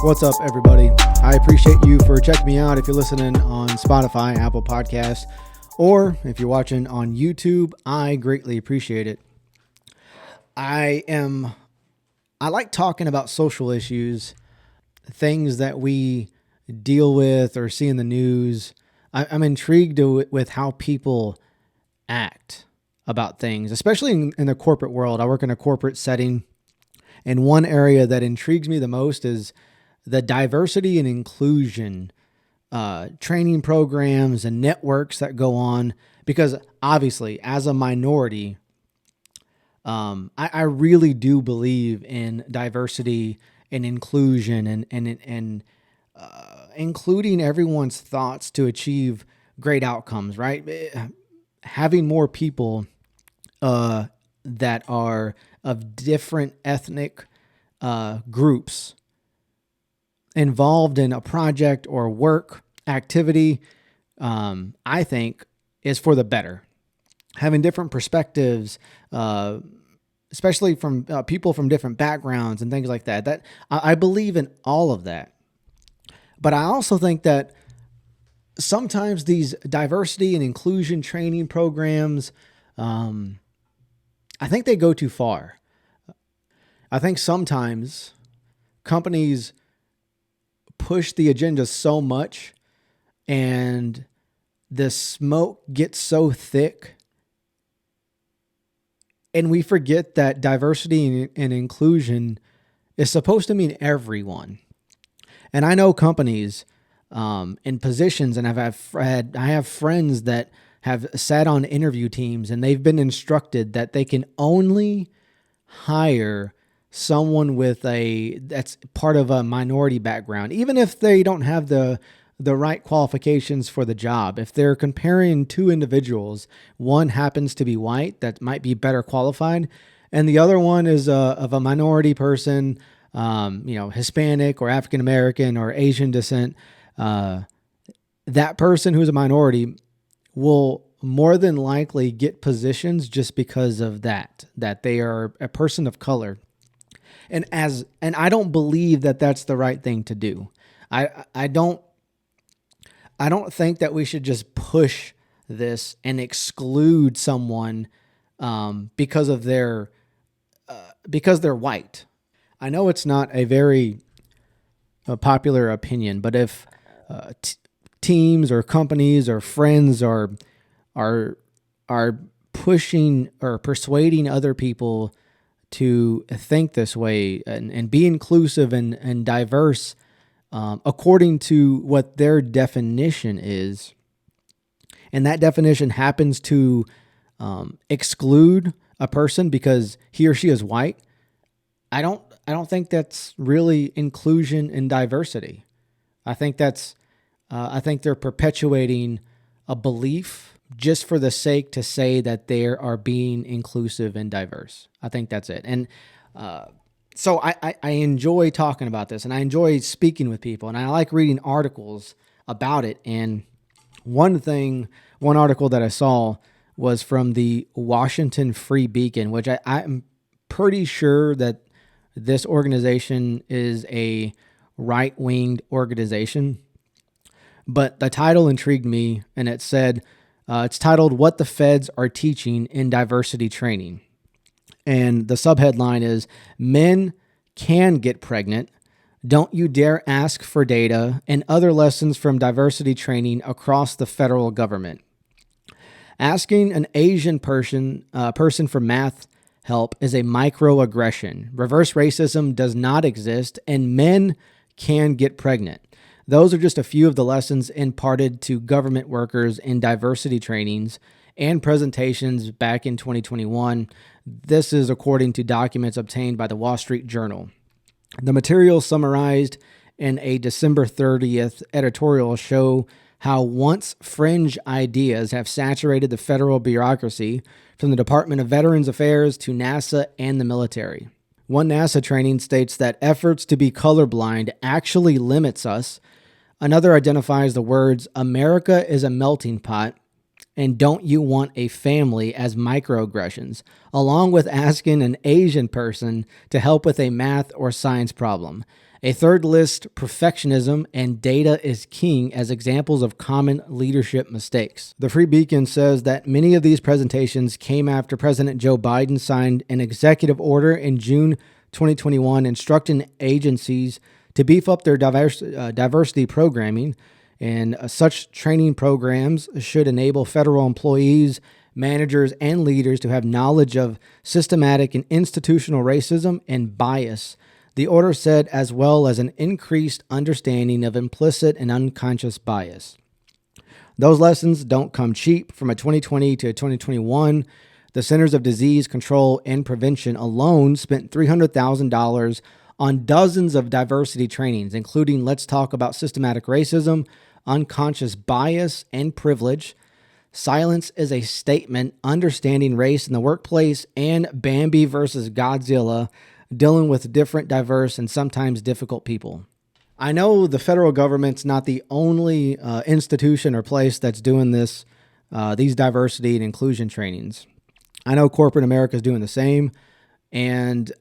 What's up, everybody? I appreciate you for checking me out if you're listening on Spotify, Apple Podcasts, or if you're watching on YouTube. I greatly appreciate it. I like talking about social issues, things that we deal with or see in the news. I'm intrigued with how people act about things, especially in the corporate world. I work in a corporate setting, and one area that intrigues me the most is the diversity and inclusion training programs and networks that go on. Because obviously, as a minority, I really do believe in diversity and inclusion and including everyone's thoughts to achieve great outcomes, right? Having more people that are of different ethnic groups involved in a project or work activity, I think is for the better. Having different perspectives, especially from people from different backgrounds and things like that. That I believe in all of that. But I also think that sometimes these diversity and inclusion training programs, I think they go too far. I think sometimes companies push the agenda so much and the smoke gets so thick, and we forget that diversity and inclusion is supposed to mean everyone. And I know companies in positions, and I have friends that have sat on interview teams, and they've been instructed that they can only hire someone that's part of a minority background, even if they don't have the right qualifications for the job. If they're comparing two individuals, one happens to be white that might be better qualified, and the other one is of a minority person, Hispanic or African American or Asian descent, that person who's a minority will more than likely get positions just because of that they are a person of color. And I don't believe that that's the right thing to do. I don't think that we should just push this and exclude someone because they're white. I know it's not a very popular opinion, but if teams or companies or friends are pushing or persuading other people to think this way and be inclusive and diverse according to what their definition is, and that definition happens to exclude a person because he or she is white, I don't think that's really inclusion and diversity. I think they're perpetuating a belief just for the sake to say that they are being inclusive and diverse. I think that's it. And so I enjoy talking about this, and I enjoy speaking with people, and I like reading articles about it. And one article that I saw was from the Washington Free Beacon, which I'm pretty sure that this organization is a right-winged organization. But the title intrigued me, and it said, it's titled, "What the Feds Are Teaching in Diversity Training." And the subheadline is, "Men can get pregnant. Don't you dare ask for data," and other lessons from diversity training across the federal government. Asking an Asian person for math help is a microaggression. Reverse racism does not exist, and men can get pregnant. Those are just a few of the lessons imparted to government workers in diversity trainings and presentations back in 2021. This is according to documents obtained by the Wall Street Journal. The materials summarized in a December 30th editorial show how once fringe ideas have saturated the federal bureaucracy, from the Department of Veterans Affairs to NASA and the military. One NASA training states that efforts to be colorblind actually limits us. Another identifies the words, "America is a melting pot," and "Don't you want a family" as microaggressions, along with asking an Asian person to help with a math or science problem. A third lists perfectionism and data is king as examples of common leadership mistakes. The Free Beacon says that many of these presentations came after President Joe Biden signed an executive order in June 2021 instructing agencies to beef up their diversity programming, and such training programs should enable federal employees, managers, and leaders to have knowledge of systematic and institutional racism and bias. The order said, as well as an increased understanding of implicit and unconscious bias. Those lessons don't come cheap. From a 2020 to 2021, the Centers of Disease Control and Prevention alone spent $300,000 on dozens of diversity trainings, including Let's Talk About Systematic Racism, Unconscious Bias, and Privilege, Silence is a Statement, Understanding Race in the Workplace, and Bambi versus Godzilla, Dealing with Different, Diverse, and Sometimes Difficult People. I know the federal government's not the only institution or place that's doing these diversity and inclusion trainings. I know corporate America is doing the same, and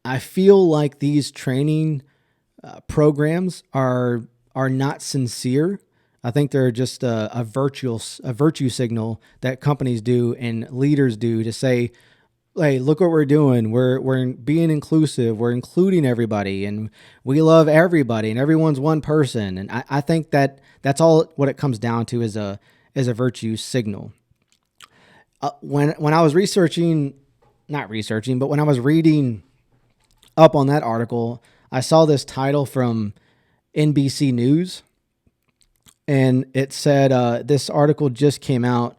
I feel like these training programs are not sincere. I think they're just a virtue signal that companies do and leaders do to say, hey, look what we're doing. We're being inclusive. We're including everybody, and we love everybody, and everyone's one person. And I think that's all what it comes down to is a virtue signal. When I was when I was reading up on that article, I saw this title from NBC News, and it said this article just came out.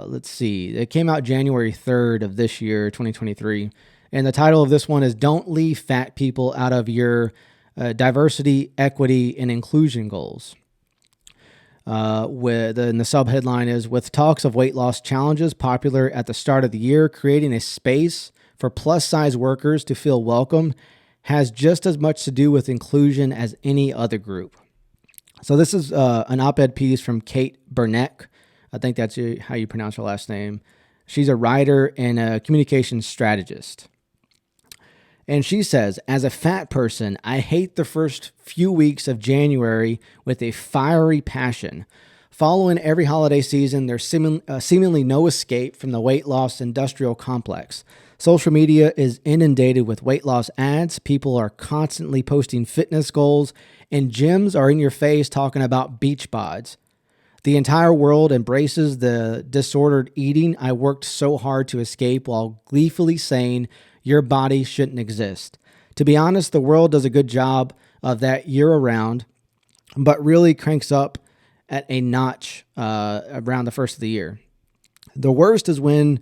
Let's see. It came out January 3rd of this year, 2023. And the title of this one is Don't Leave Fat People Out of Your Diversity, Equity, and Inclusion Goals. And the subheadline is, with talks of weight loss challenges popular at the start of the year, creating a space for plus-size workers to feel welcome has just as much to do with inclusion as any other group. So this is an op-ed piece from Kate Burnett. I think that's how you pronounce her last name. She's a writer and a communications strategist. And she says, as a fat person, I hate the first few weeks of January with a fiery passion. Following every holiday season, there's seemingly no escape from the weight loss industrial complex. Social media is inundated with weight loss ads. People are constantly posting fitness goals, and gyms are in your face talking about beach bods. The entire world embraces the disordered eating I worked so hard to escape while gleefully saying your body shouldn't exist. To be honest, the world does a good job of that year-round, but really cranks up at a notch around the first of the year. The worst is when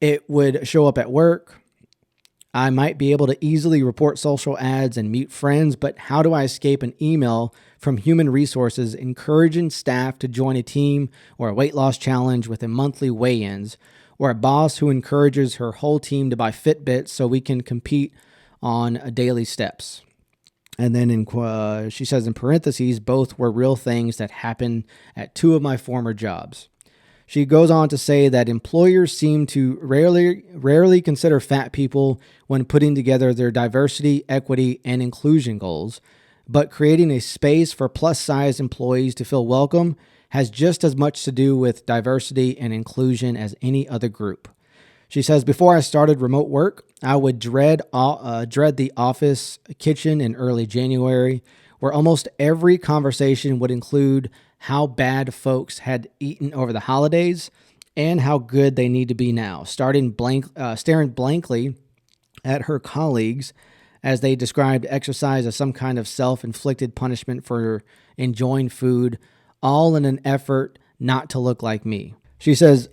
it would show up at work. I might be able to easily report social ads and mute friends, but how do I escape an email from human resources encouraging staff to join a team or a weight loss challenge with a monthly weigh-ins, or a boss who encourages her whole team to buy Fitbits so we can compete on daily steps? And then she says in parentheses, both were real things that happened at two of my former jobs. She goes on to say that employers seem to rarely consider fat people when putting together their diversity, equity, and inclusion goals, but creating a space for plus-size employees to feel welcome has just as much to do with diversity and inclusion as any other group. She says, before I started remote work, I would dread the office kitchen in early January, where almost every conversation would include how bad folks had eaten over the holidays and how good they need to be now, staring blankly at her colleagues as they described exercise as some kind of self-inflicted punishment for enjoying food, all in an effort not to look like me. She says,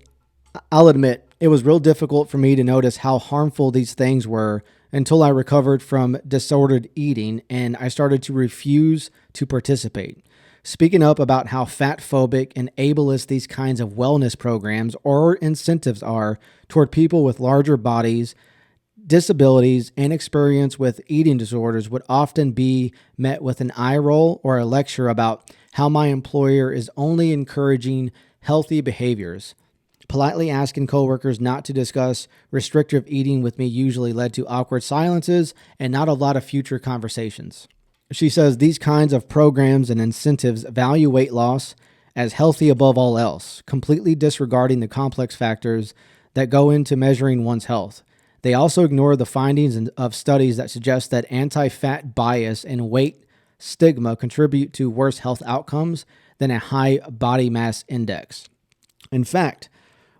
I'll admit, it was real difficult for me to notice how harmful these things were until I recovered from disordered eating and I started to refuse to participate. Speaking up about how fat-phobic and ableist these kinds of wellness programs or incentives are toward people with larger bodies, disabilities, and experience with eating disorders would often be met with an eye roll or a lecture about how my employer is only encouraging healthy behaviors. Politely asking coworkers not to discuss restrictive eating with me usually led to awkward silences and not a lot of future conversations. She says these kinds of programs and incentives value weight loss as healthy above all else, completely disregarding the complex factors that go into measuring one's health. They also ignore the findings of studies that suggest that anti-fat bias and weight stigma contribute to worse health outcomes than a high body mass index. In fact,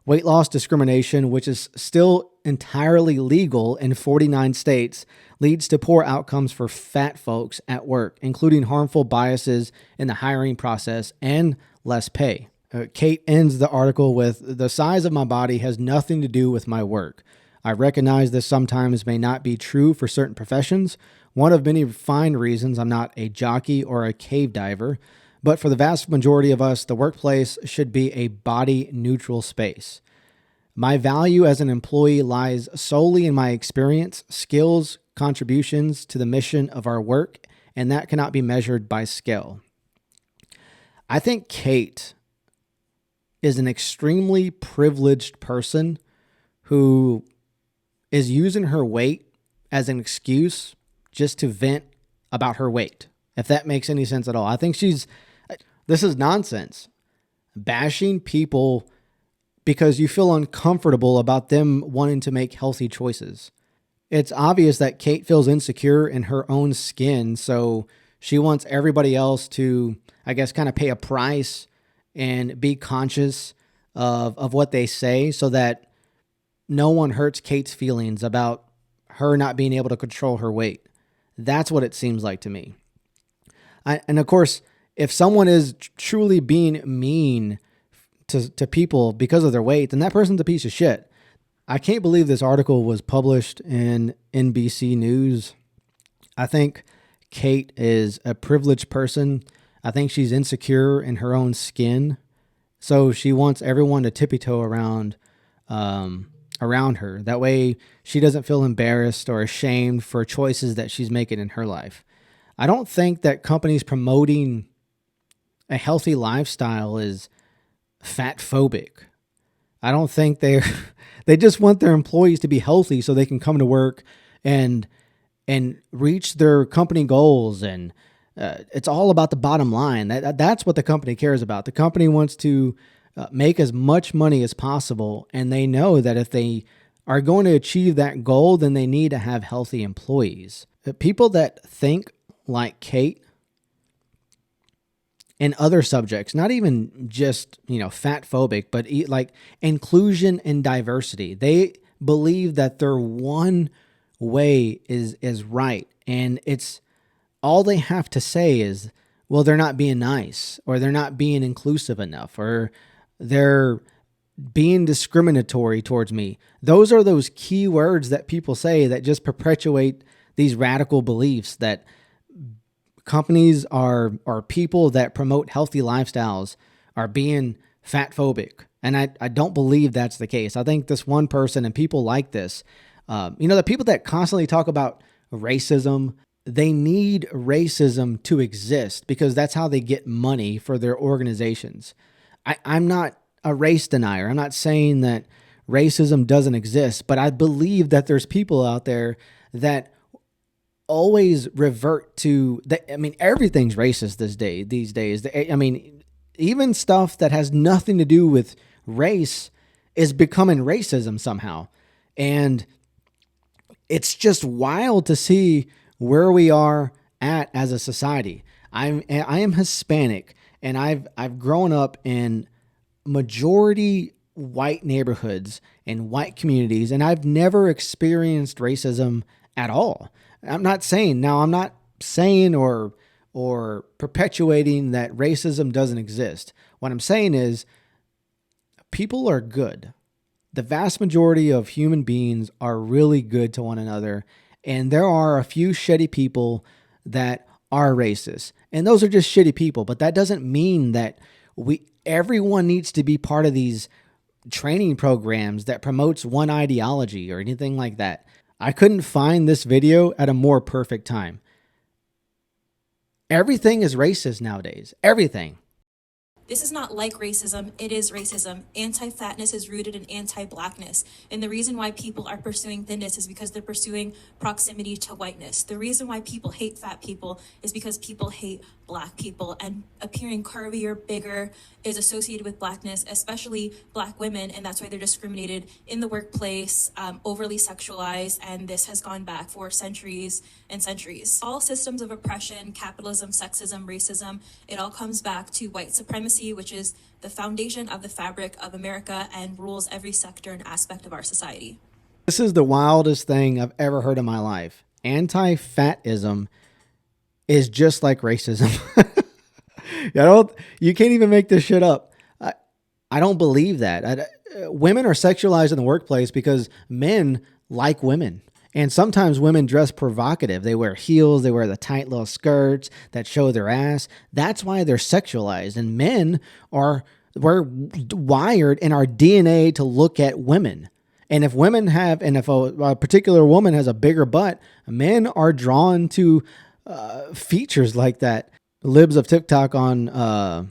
weight loss discrimination, which is still entirely legal in 49 states, leads to poor outcomes for fat folks at work, including harmful biases in the hiring process and less pay. Kate ends the article with, "The size of my body has nothing to do with my work. I recognize this sometimes may not be true for certain professions. One of many fine reasons I'm not a jockey or a cave diver, but for the vast majority of us, the workplace should be a body-neutral space. My value as an employee lies solely in my experience, skills, contributions to the mission of our work, and that cannot be measured by scale." I think Kate is an extremely privileged person who is using her weight as an excuse just to vent about her weight, if that makes any sense at all. I think this is nonsense. Bashing people because you feel uncomfortable about them wanting to make healthy choices. It's obvious that Kate feels insecure in her own skin, so she wants everybody else to, I guess, kind of pay a price and be conscious of what they say so that no one hurts Kate's feelings about her not being able to control her weight. That's what it seems like to me. And of course, if someone is truly being mean to people because of their weight, then that person's a piece of shit. I can't believe this article was published in NBC News. I think Kate is a privileged person. I think she's insecure in her own skin. So she wants everyone to tippy-toe around her. That way she doesn't feel embarrassed or ashamed for choices that she's making in her life. I don't think that companies promoting a healthy lifestyle is fat-phobic. I don't think they just want their employees to be healthy so they can come to work and reach their company goals. And it's all about the bottom line. That's what the company cares about. The company wants to make as much money as possible, and they know that if they are going to achieve that goal, then they need to have healthy employees. People that think like Kate in other subjects, not even just, fat-phobic, but like inclusion and diversity. They believe that their one way is right, and it's all they have to say is, well, they're not being nice, or they're not being inclusive enough, or they're being discriminatory towards me. Those are those key words that people say that just perpetuate these radical beliefs that companies are people that promote healthy lifestyles are being fat-phobic. And I don't believe that's the case. I think this one person and people like this, the people that constantly talk about racism, they need racism to exist because that's how they get money for their organizations. I'm not a race denier. I'm not saying that racism doesn't exist, but I believe that there's people out there that always revert to that. I mean, everything's racist these days. I mean, even stuff that has nothing to do with race is becoming racism somehow. And it's just wild to see where we are at as a society. I am Hispanic, and I've grown up in majority white neighborhoods and white communities, and I've never experienced racism at all. I'm not saying or perpetuating that racism doesn't exist. What I'm saying is people are good. The vast majority of human beings are really good to one another, and there are a few shitty people that are racist, and those are just shitty people. But that doesn't mean that everyone needs to be part of these training programs that promotes one ideology or anything like that. I couldn't find this video at a more perfect time. Everything is racist nowadays. Everything. This is not like racism, it is racism. Anti-fatness is rooted in anti-blackness. And the reason why people are pursuing thinness is because they're pursuing proximity to whiteness. The reason why people hate fat people is because people hate Black people, and appearing curvier, bigger is associated with Blackness, especially Black women, and that's why they're discriminated in the workplace, overly sexualized, and this has gone back for centuries and centuries. All systems of oppression, capitalism, sexism, racism, it all comes back to white supremacy, which is the foundation of the fabric of America and rules every sector and aspect of our society. This is the wildest thing I've ever heard in my life. Anti-fatism is just like racism. You can't even make this shit up. I don't believe that. Women are sexualized in the workplace because men like women. And sometimes women dress provocative. They wear heels. They wear the tight little skirts that show their ass. That's why they're sexualized. And we're wired in our DNA to look at women. And if a particular woman has a bigger butt, men are drawn to features like that. Libs of TikTok on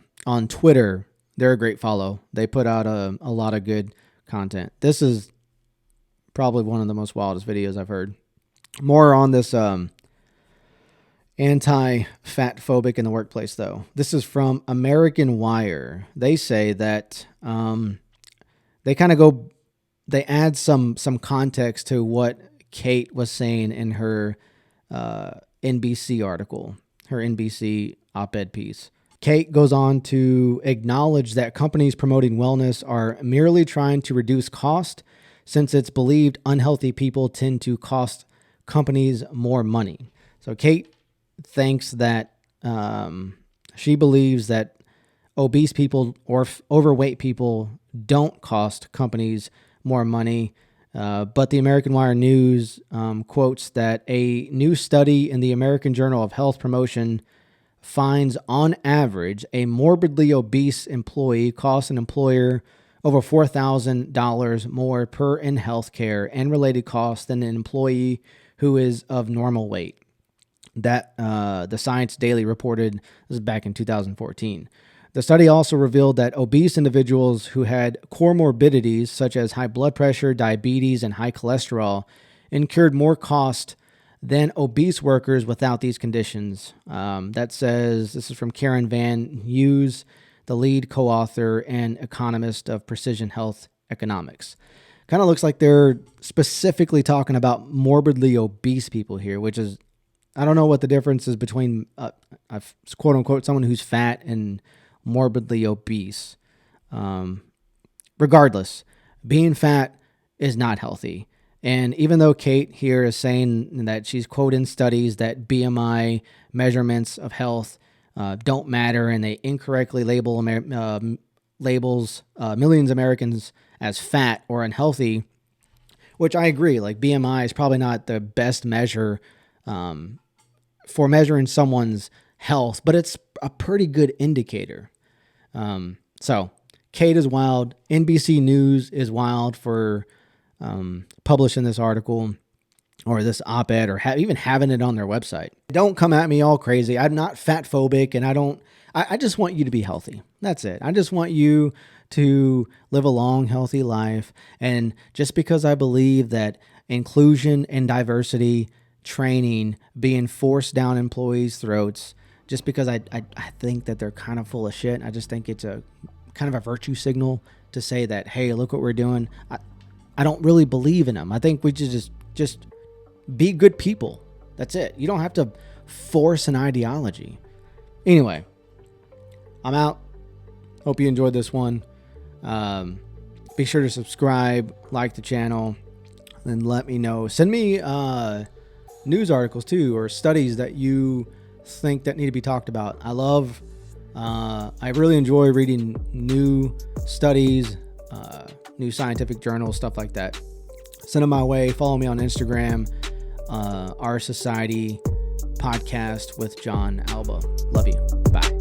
Twitter, they're a great follow. They put out a lot of good content. This is probably one of the most wildest videos I've heard. More on this anti-Fat-Phobic in the workplace, though. This is from American Wire. They say that they add some context to what Kate was saying in her NBC article, her NBC op-ed piece. Kate goes on to acknowledge that companies promoting wellness are merely trying to reduce cost, since it's believed unhealthy people tend to cost companies more money. So Kate thinks that she believes that obese people or overweight people don't cost companies more money. But the American Wire News quotes that a new study in the American Journal of Health Promotion finds, on average, a morbidly obese employee costs an employer over $4,000 more per in healthcare and related costs than an employee who is of normal weight. That the Science Daily reported. This is back in 2014. The study also revealed that obese individuals who had comorbidities such as high blood pressure, diabetes, and high cholesterol incurred more cost than obese workers without these conditions. That says, this is from Karen Van Hughes, the lead co-author and economist of Precision Health Economics. Kind of looks like they're specifically talking about morbidly obese people here, which is, I don't know what the difference is between, quote unquote, someone who's fat and morbidly obese. Regardless, being fat is not healthy. And even though Kate here is saying that she's quoting studies that BMI measurements of health don't matter, and they incorrectly labels millions of Americans as fat or unhealthy, which I agree. Like, BMI is probably not the best measure for measuring someone's health, but it's a pretty good indicator. So Kate is wild. NBC News is wild for publishing this article or this op-ed or even having it on their website. Don't come at me all crazy. I'm not fat phobic, and I just want you to be healthy. That's it. I just want you to live a long, healthy life. And just because I believe that inclusion and diversity training being forced down employees' throats, just because I think that they're kind of full of shit, I just think it's a kind of a virtue signal to say that, hey, look what we're doing. I don't really believe in them. I think we should just be good people. That's it. You don't have to force an ideology. Anyway, I'm out. Hope you enjoyed this one. Be sure to subscribe, like the channel, and let me know. Send me news articles too, or studies that you think that need to be talked about. I really enjoy reading new studies, new scientific journals, stuff like that. Send them my way. Follow me on Instagram, Our Society Podcast with John Alba. Love you. Bye.